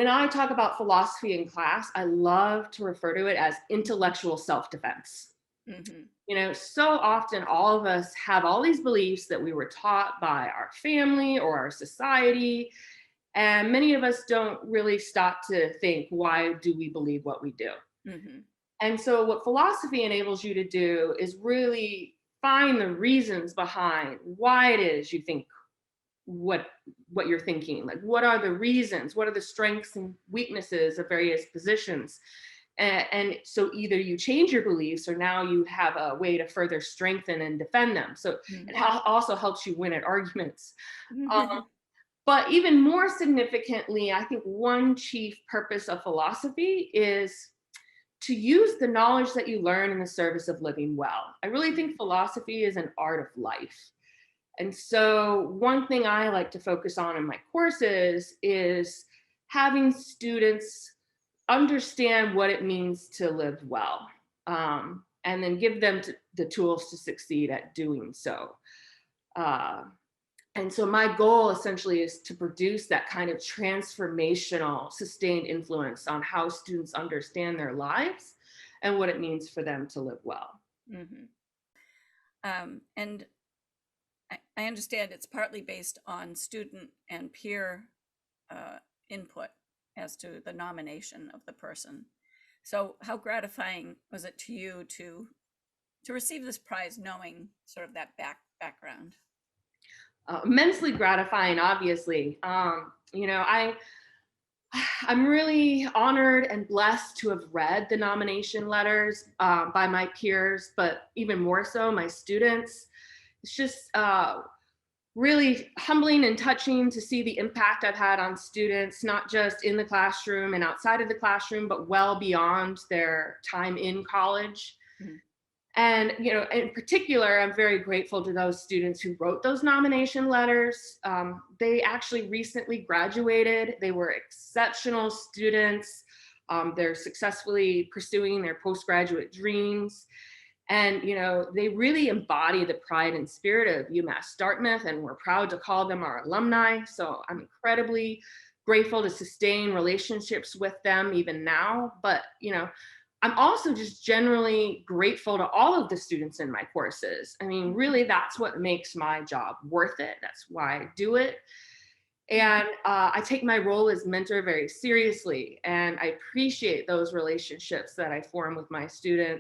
When I talk about philosophy in class, I love to refer to it as intellectual self-defense. Mhm. So often all of us have all these beliefs that we were taught by our family or our society, and many of us don't really stop to think, why do we believe what we do? Mhm. And so what philosophy enables you to do is really find the reasons behind why it is you think what what you're thinking. Like, what are the reasons, what are the strengths and weaknesses of various positions, and so either you change your beliefs or now you have a way to further strengthen and defend them, so it Mhm. also helps you win at arguments. But even more significantly, I think one chief purpose of philosophy is to use the knowledge that you learn in the service of living well. I really think philosophy is an art of life. And so, one thing I like to focus on in my courses is having students understand what it means to live well, and then give them the tools to succeed at doing so. Uh, and so, my goal essentially is to produce that kind of transformational, sustained influence on how students understand their lives and what it means for them to live well. Mhm. And I understand it's partly based on student and peer uh, input as to the nomination of the person. So, how gratifying was it to you to receive this prize, knowing sort of that background? Immensely gratifying, obviously. I'm really honored and blessed to have read the nomination letters by my peers, but even more so, my students. It's just really humbling and touching to see the impact I've had on students, not just in the classroom and outside of the classroom, but well beyond their time in college. Mhm. And, in particular, I'm very grateful to those students who wrote those nomination letters. They actually recently graduated. They were exceptional students. They're successfully pursuing their postgraduate dreams. And, they really embody the pride and spirit of UMass Dartmouth, and we're proud to call them our alumni. So I'm incredibly grateful to sustain relationships with them even now. But, I'm also just generally grateful to all of the students in my courses. I mean, really, that's what makes my job worth it. That's why I do it. And I take my role as mentor very seriously. And I appreciate those relationships that I form with my students.